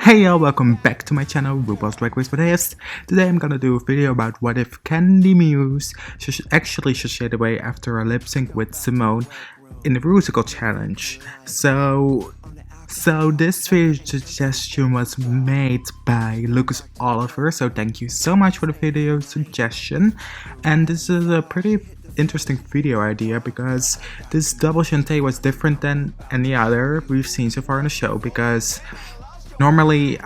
Hey y'all, welcome back to my channel, RuPaul's Drag Race Podcast. Today I'm gonna do a video about what if Kandy Muse actually sashayed away after a lip sync with Simone in the Rusical challenge. So this video suggestion was made by Lucas Oliver, so thank you so much for the video suggestion. And this is a pretty interesting video idea because this double shantay was different than any other we've seen so far in the show, because normally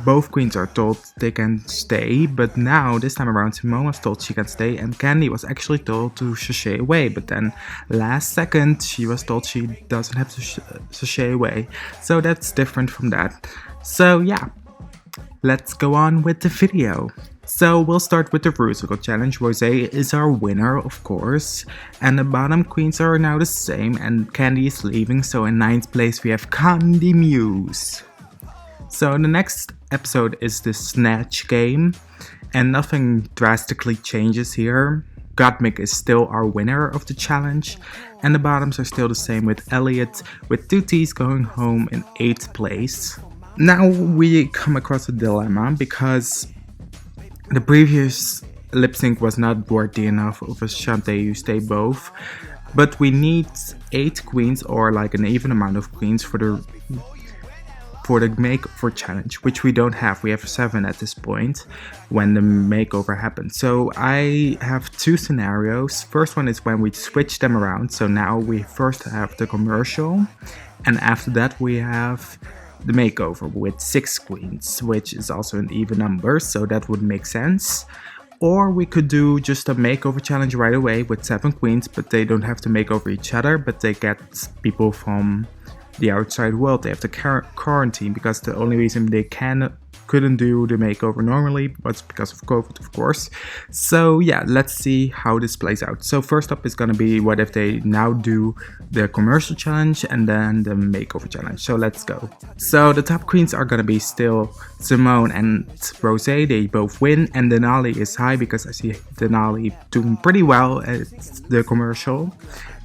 both queens are told they can stay, but now this time around Simone was told she can stay and Kandy was actually told to sashay away, but then last second she was told she doesn't have to sashay away, so that's different from that. So yeah, let's go on with the video. So we'll start with the Rusical challenge. Rosé is our winner, of course, and the bottom queens are now the same, and Kandy is leaving, so in 9th place we have Kandy Muse. So the next episode is the Snatch game, and nothing drastically changes here. Gottmik is still our winner of the challenge, and the bottoms are still the same, with Elliot with 2 T's going home in 8th place. Now we come across a dilemma because the previous lip sync was not worthy enough of a shantay you stay both, but we need 8 queens, or like an even amount of queens, for the makeover challenge, which we don't have. We have 7 at this point when the makeover happens. So I have 2 scenarios. First one is when we switch them around. So now we first have the commercial, and after that we have the makeover with 6 queens, which is also an even number, so that would make sense. Or we could do just a makeover challenge right away with 7 queens, but they don't have to make over each other, but they get people from the outside world. They have to quarantine, because the only reason they couldn't do the makeover normally was because of COVID, of course. So yeah, let's see how this plays out. So first up is gonna be what if they now do the commercial challenge and then the makeover challenge. So let's go. So the top queens are gonna be still Simone and Rosé. They both win, and Denali is high because I see Denali doing pretty well at the commercial.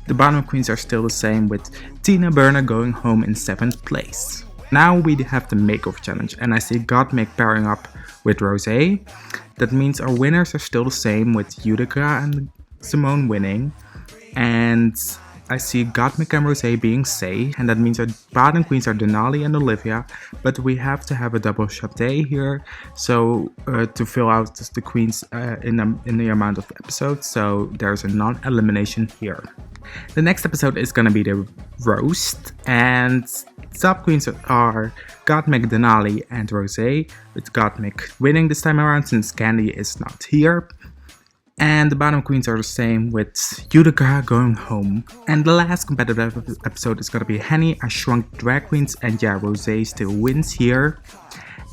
The bottom queens are still the same, with Tina Burner going home in 7th place. Now we have the makeover challenge, and I see Gottmik pairing up with Rosé. That means our winners are still the same, with Utica and Simone winning. And I see Gottmik and Rosé being say, and that means our bottom queens are Denali and Olivia, but we have to have a double shantay here, so to fill out the queens in the amount of episodes, so there's a non-elimination here. The next episode is gonna be the roast, and top queens are Gottmik, Denali, and Rosé, with Gottmik winning this time around since Kandy is not here. And the bottom queens are the same, with Utica going home. And the last competitive episode is gonna be Henny, I Shrunk Drag Queens, and yeah, Rosé still wins here.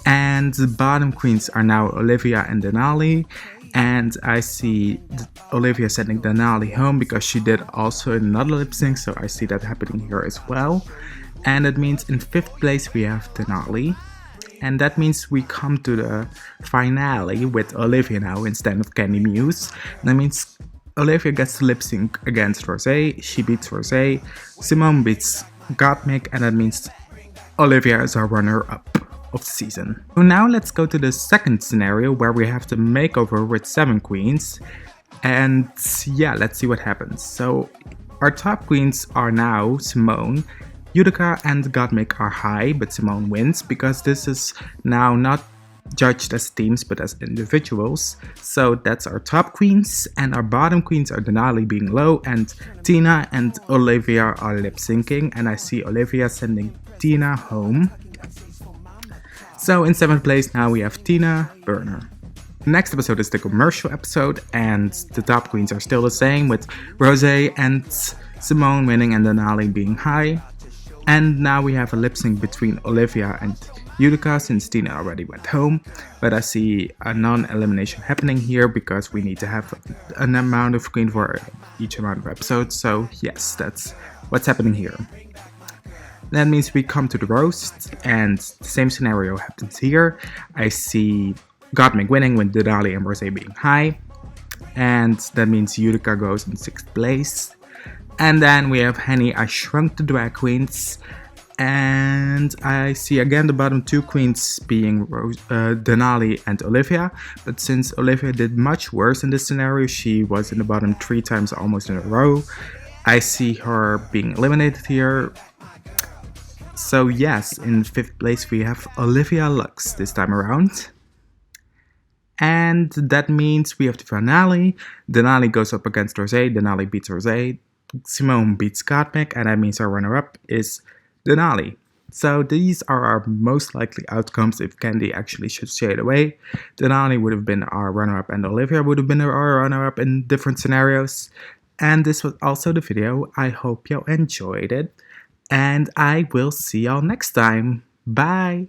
And the bottom queens are now Olivia and Denali. And I see Olivia sending Denali home because she did also another lip sync, so I see that happening here as well. And that means in 5th place we have Denali. And that means we come to the finale with Olivia now instead of Kandy Muse. And that means Olivia gets to lip sync against Rosé. She beats Rosé. Simone beats Gottmik, and that means Olivia is our runner-up of the season. So now let's go to the second scenario where we have the makeover with 7 queens. And yeah, let's see what happens. So our top queens are now Simone. Utica and Gottmik are high, but Simone wins because this is now not judged as teams but as individuals. So that's our top queens, and our bottom queens are Denali being low, and Tina and Olivia are lip syncing, and I see Olivia sending Tina home. So in 7th place now we have Tina Burner. The next episode is the commercial episode, and the top queens are still the same, with Rosé and Simone winning and Denali being high. And now we have a lip sync between Olivia and Utica since Tina already went home, but I see a non-elimination happening here because we need to have an amount of queen for each amount of episodes. So yes, that's what's happening here. That means we come to the roast, and the same scenario happens here. I see Gottmik winning with Denali and Rosé being high, and that means Utica goes in 6th place. And then we have Henny, I Shrunk the Drag Queens, And I see again the bottom two queens being Denali and Olivia, but since Olivia did much worse in this scenario, she was in the bottom 3 times almost in a row, I see her being eliminated here. So yes, in 5th place we have Olivia Lux this time around. And that means we have the finale. Denali goes up against Rosé, Denali beats Rosé, Simone beats Gottmik, and that means our runner-up is Denali. So these are our most likely outcomes if Kandy actually should shade away. Denali would have been our runner-up and Olivia would have been our runner-up in different scenarios. And this was also the video. I hope you enjoyed it. And I will see y'all next time. Bye!